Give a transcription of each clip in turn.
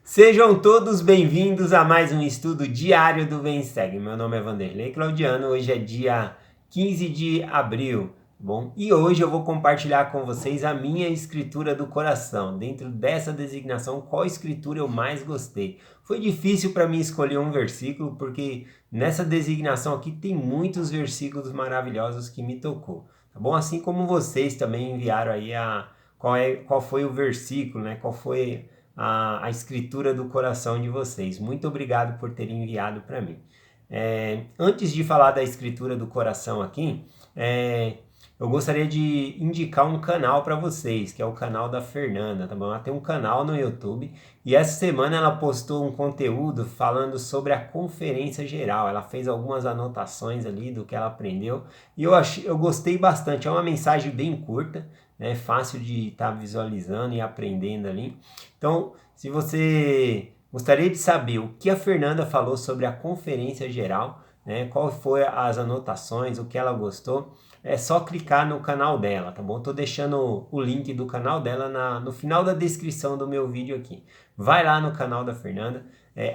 Sejam todos bem-vindos a mais um estudo diário do Vem Segue. Meu nome é Vanderlei Claudiano, hoje é dia 15 de abril, tá bom? E hoje eu vou compartilhar com vocês a minha escritura do coração. Dentro dessa designação, qual escritura eu mais gostei? Foi difícil para mim escolher um versículo, porque nessa designação aqui tem muitos versículos maravilhosos que me tocou, tá bom? Assim como vocês também enviaram aí qual foi o versículo, né? Qual foi a escritura do coração de vocês. Muito obrigado por terem enviado para mim. Antes de falar da escritura do coração aqui, eu gostaria de indicar um canal para vocês, que é o canal da Fernanda, tá bom? Ela tem um canal no YouTube e essa semana ela postou um conteúdo falando sobre a conferência geral. Ela fez algumas anotações ali do que ela aprendeu e eu gostei bastante. É uma mensagem bem curta, né? Fácil de estar visualizando e aprendendo ali. Então, se você gostaria de saber o que a Fernanda falou sobre a conferência geral, né, qual foi as anotações, o que ela gostou, é só clicar no canal dela, tá bom? Tô deixando o link do canal dela no final da descrição do meu vídeo aqui. Vai lá no canal da Fernanda,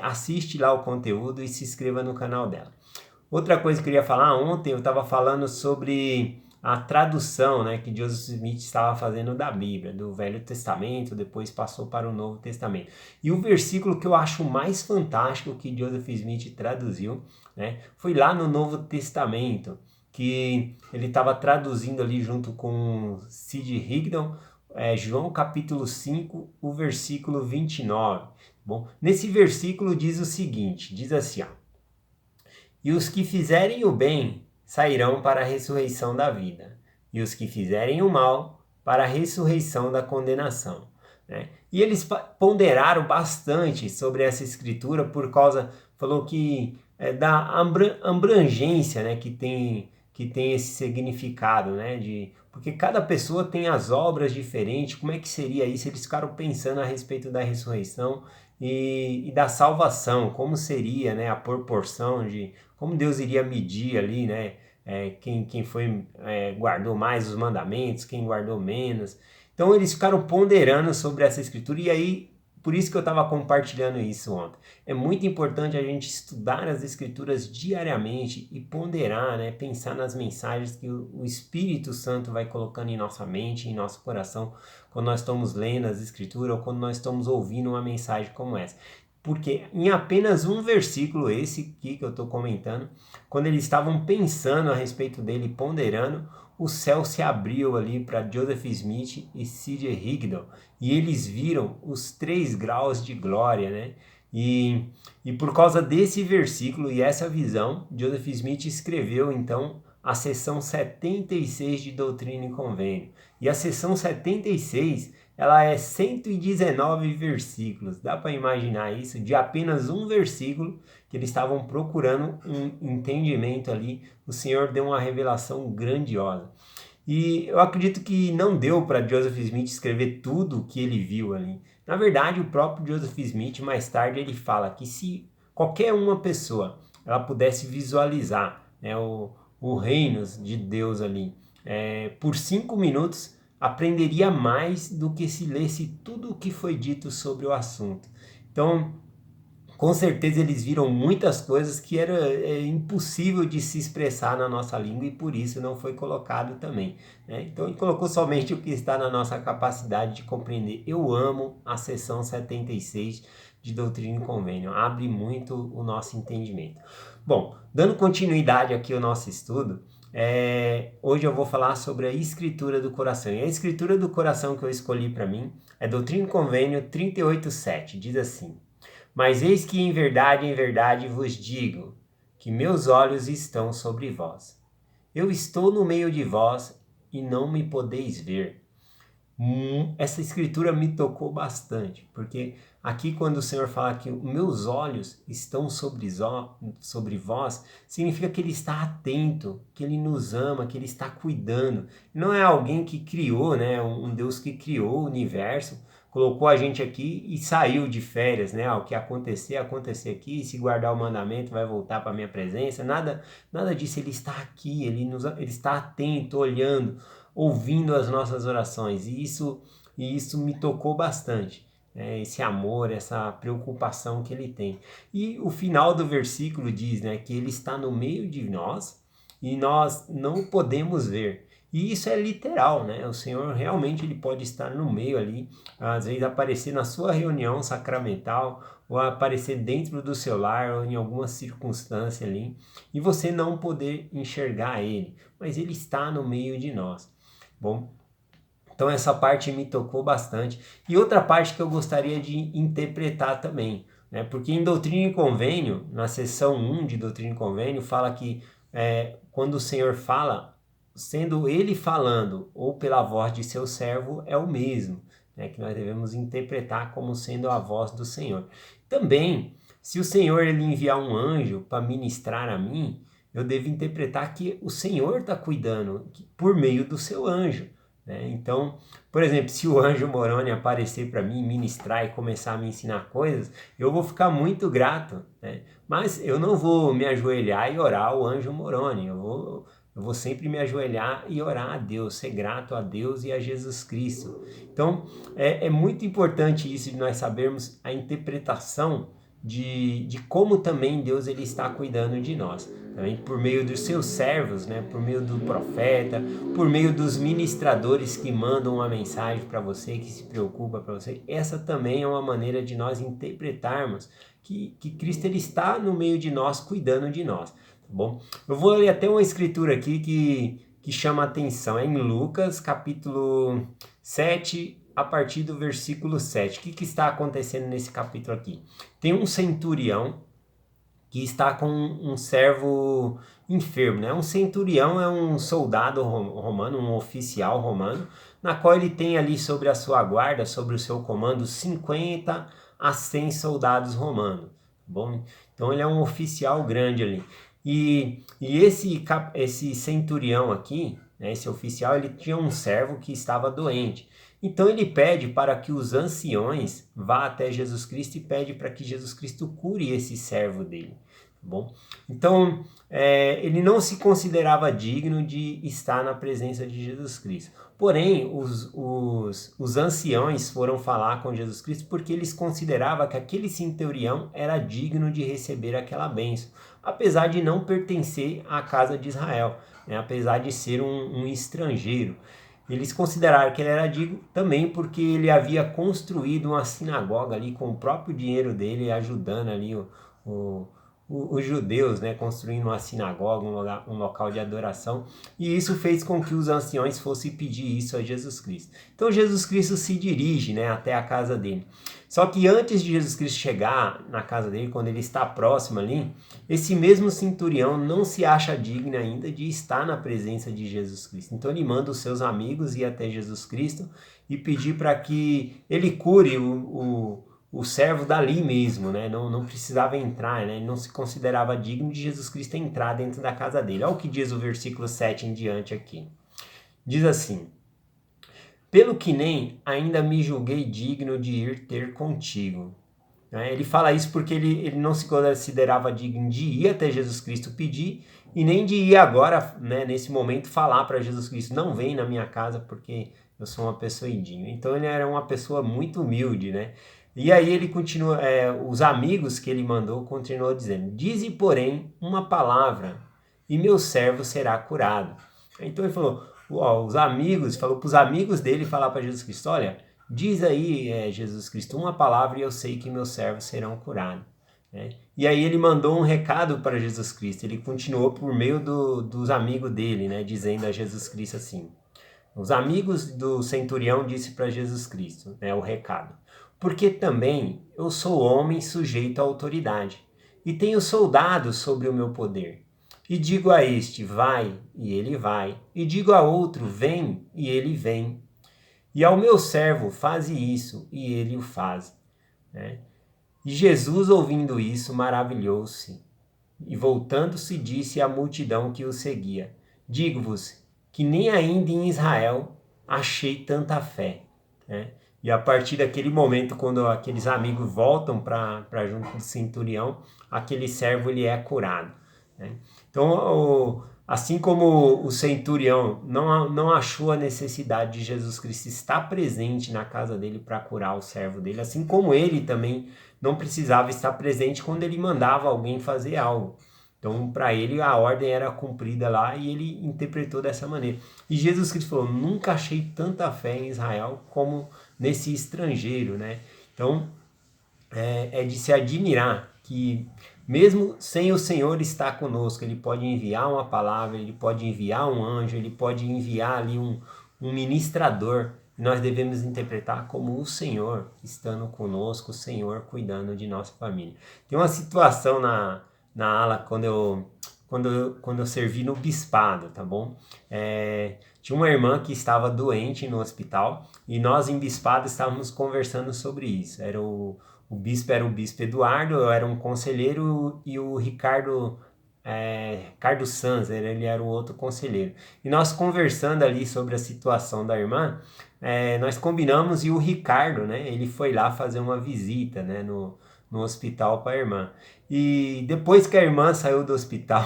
assiste lá o conteúdo e se inscreva no canal dela. Outra coisa que eu queria falar, ontem eu estava falando sobre a tradução, né, que Joseph Smith estava fazendo da Bíblia, do Velho Testamento, depois passou para o Novo Testamento. E o versículo que eu acho mais fantástico que Joseph Smith traduziu, né, foi lá no Novo Testamento, que ele estava traduzindo ali junto com Sid Higdon, João capítulo 5, o versículo 29. Bom, nesse versículo diz o seguinte, diz assim, ó: e os que fizerem o bem sairão para a ressurreição da vida, e os que fizerem o mal para a ressurreição da condenação. Né? E eles ponderaram bastante sobre essa escritura por causa, falou que da abrangência, né, que tem esse significado, né, porque cada pessoa tem as obras diferentes. Como é que seria isso? Eles ficaram pensando a respeito da ressurreição e da salvação, como seria, né, a proporção de como Deus iria medir ali, né? Quem foi guardou mais os mandamentos, quem guardou menos. Então eles ficaram ponderando sobre essa escritura e aí por isso que eu estava compartilhando isso ontem. É muito importante a gente estudar as escrituras diariamente e ponderar, né? Pensar nas mensagens que o Espírito Santo vai colocando em nossa mente, em nosso coração, quando nós estamos lendo as escrituras ou quando nós estamos ouvindo uma mensagem como essa. Porque em apenas um versículo, esse aqui que eu estou comentando, quando eles estavam pensando a respeito dele, ponderando, o céu se abriu ali para Joseph Smith e C.J. Higdon, e eles viram os 3 graus de glória, né? E por causa desse versículo e essa visão, Joseph Smith escreveu então a seção 76 de Doutrina e Convênio. E a seção 76 ela é 119 versículos. Dá para imaginar isso? De apenas um versículo que eles estavam procurando um entendimento ali, o Senhor deu uma revelação grandiosa. E eu acredito que não deu para Joseph Smith escrever tudo o que ele viu ali. Na verdade, o próprio Joseph Smith, mais tarde, ele fala que se qualquer uma pessoa ela pudesse visualizar, né, o reino de Deus ali por 5 minutos, aprenderia mais do que se lesse tudo o que foi dito sobre o assunto. Então, com certeza eles viram muitas coisas que era impossível de se expressar na nossa língua e por isso não foi colocado também. Né? Então ele colocou somente o que está na nossa capacidade de compreender. Eu amo a seção 76 de Doutrina e Convênio, abre muito o nosso entendimento. Bom, dando continuidade aqui ao nosso estudo, hoje eu vou falar sobre a escritura do coração. E a escritura do coração que eu escolhi para mim é Doutrina e Convênio 38:7, diz assim: mas eis que em verdade vos digo, que meus olhos estão sobre vós. Eu estou no meio de vós e não me podeis ver. Essa escritura me tocou bastante, porque aqui quando o Senhor fala que meus olhos estão sobre vós, significa que Ele está atento, que Ele nos ama, que Ele está cuidando. Não é alguém que criou, né? Um Deus que criou o universo, colocou a gente aqui e saiu de férias, né? O que acontecer aqui, se guardar o mandamento vai voltar para a minha presença, nada disso. Ele está aqui, ele está atento, olhando, ouvindo as nossas orações, e isso me tocou bastante. né, esse amor, essa preocupação que ele tem. E o final do versículo diz, né, que ele está no meio de nós e nós não podemos ver. E isso é literal, né? O Senhor realmente ele pode estar no meio ali, às vezes aparecer na sua reunião sacramental, ou aparecer dentro do seu lar, ou em alguma circunstância ali, e você não poder enxergar ele, mas ele está no meio de nós. Bom, então essa parte me tocou bastante. E outra parte que eu gostaria de interpretar também, né? Porque em Doutrina e Convênio, na seção 1 de Doutrina e Convênio, fala que quando o Senhor fala, sendo ele falando ou pela voz de seu servo, é o mesmo, né? Que nós devemos interpretar como sendo a voz do Senhor. Também, se o Senhor ele enviar um anjo para ministrar a mim, eu devo interpretar que o Senhor está cuidando por meio do seu anjo, né? Então, por exemplo, se o anjo Moroni aparecer para mim, ministrar e começar a me ensinar coisas, eu vou ficar muito grato, né? Mas eu não vou me ajoelhar e orar ao anjo Moroni, eu vou sempre me ajoelhar e orar a Deus, ser grato a Deus e a Jesus Cristo. Então, é muito importante isso de nós sabermos a interpretação de como também Deus ele está cuidando de nós. Também por meio dos seus servos, né? Por meio do profeta, por meio dos ministradores que mandam uma mensagem para você, que se preocupa para você. Essa também é uma maneira de nós interpretarmos que Cristo ele está no meio de nós, cuidando de nós. Tá bom? Eu vou ler até uma escritura aqui que chama a atenção. É em Lucas, capítulo 7, a partir do versículo 7. O que está acontecendo nesse capítulo aqui? Tem um centurião que está com um servo enfermo, né? Um centurião é um soldado romano, um oficial romano, na qual ele tem ali sobre a sua guarda, sobre o seu comando, 50 a 100 soldados romanos. Bom, então ele é um oficial grande ali. E esse centurião aqui, né, esse oficial, ele tinha um servo que estava doente. Então ele pede para que os anciões vá até Jesus Cristo e pede para que Jesus Cristo cure esse servo dele. Bom, então ele não se considerava digno de estar na presença de Jesus Cristo. Porém, os anciões foram falar com Jesus Cristo porque eles consideravam que aquele centurião era digno de receber aquela bênção, apesar de não pertencer à casa de Israel, né? Apesar de ser um estrangeiro. Eles consideraram que ele era digno também porque ele havia construído uma sinagoga ali com o próprio dinheiro dele, ajudando ali os judeus, né, construindo uma sinagoga, um local de adoração, e isso fez com que os anciões fossem pedir isso a Jesus Cristo. Então Jesus Cristo se dirige, né, até a casa dele. Só que antes de Jesus Cristo chegar na casa dele, quando ele está próximo ali, esse mesmo centurião não se acha digno ainda de estar na presença de Jesus Cristo. Então ele manda os seus amigos ir até Jesus Cristo e pedir para que ele cure o servo dali mesmo, né? Não precisava entrar, né? Ele não se considerava digno de Jesus Cristo entrar dentro da casa dele. Olha o que diz o versículo 7 em diante aqui. Diz assim: pelo que nem ainda me julguei digno de ir ter contigo. Ele fala isso porque ele não se considerava digno de ir até Jesus Cristo pedir e nem de ir agora, né, nesse momento, falar para Jesus Cristo, não vem na minha casa porque eu sou uma pessoa indigna. Então ele era uma pessoa muito humilde, né? E aí ele continua, os amigos que ele mandou continuou dizendo, dize porém uma palavra e meu servo será curado. Então ele falou, os amigos, falou para os amigos dele falar para Jesus Cristo, olha, diz aí, Jesus Cristo, uma palavra e eu sei que meus servos serão curados. Né? E aí ele mandou um recado para Jesus Cristo, ele continuou por meio dos amigos dele, né, dizendo a Jesus Cristo assim, os amigos do centurião disse para Jesus Cristo, né, o recado, porque também eu sou homem sujeito à autoridade, e tenho soldados sobre o meu poder. E digo a este, vai, e ele vai. E digo a outro, vem, e ele vem. E ao meu servo, faze isso, e ele o faz. Né? E Jesus, ouvindo isso, maravilhou-se. E voltando-se, disse à multidão que o seguia, digo-vos que nem ainda em Israel achei tanta fé. Né? E a partir daquele momento, quando aqueles amigos voltam para junto do centurião, aquele servo ele é curado. Né? Então, Assim como o centurião não achou a necessidade de Jesus Cristo estar presente na casa dele para curar o servo dele, assim como ele também não precisava estar presente quando ele mandava alguém fazer algo. Então, para ele, a ordem era cumprida lá e ele interpretou dessa maneira. E Jesus Cristo falou: nunca achei tanta fé em Israel como nesse estrangeiro, né? Então, é de se admirar que, mesmo sem o Senhor estar conosco, Ele pode enviar uma palavra, Ele pode enviar um anjo, Ele pode enviar ali um ministrador. E nós devemos interpretar como o Senhor estando conosco, o Senhor cuidando de nossa família. Tem uma situação na ala quando eu servi no bispado, tá bom? Tinha uma irmã que estava doente no hospital e nós em bispado estávamos conversando sobre isso. O bispo era o bispo Eduardo, eu era um conselheiro e o Ricardo Sanzer, ele era o outro conselheiro. E nós conversando ali sobre a situação da irmã, nós combinamos e o Ricardo, né, ele foi lá fazer uma visita, né, no hospital para a irmã. E depois que a irmã saiu do hospital,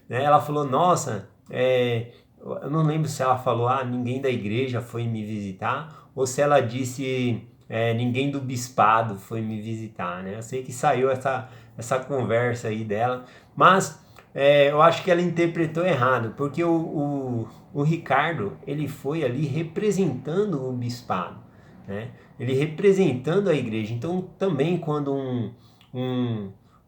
né, ela falou, nossa, eu não lembro se ela falou, ninguém da igreja foi me visitar, ou se ela disse, ninguém do bispado foi me visitar, né? Eu sei que saiu essa conversa aí dela, mas eu acho que ela interpretou errado, porque o Ricardo, ele foi ali representando o bispado, né? Ele representando a igreja. Então, também quando um,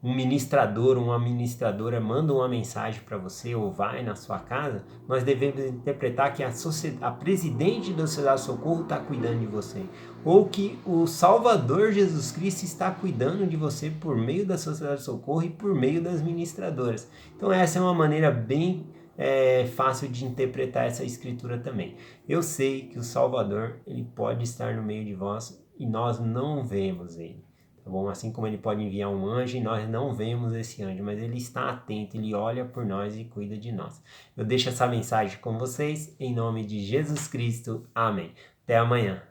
um ministrador, uma ministradora manda uma mensagem para você ou vai na sua casa, nós devemos interpretar que a presidente da Sociedade de Socorro está cuidando de você, ou que o Salvador Jesus Cristo está cuidando de você por meio da Sociedade de Socorro e por meio das ministradoras. Então essa é uma maneira bem fácil de interpretar essa escritura também. Eu sei que o Salvador, ele pode estar no meio de vós e nós não vemos ele. Tá bom? Assim como ele pode enviar um anjo e nós não vemos esse anjo, mas ele está atento, ele olha por nós e cuida de nós. Eu deixo essa mensagem com vocês em nome de Jesus Cristo. Amém. Até amanhã.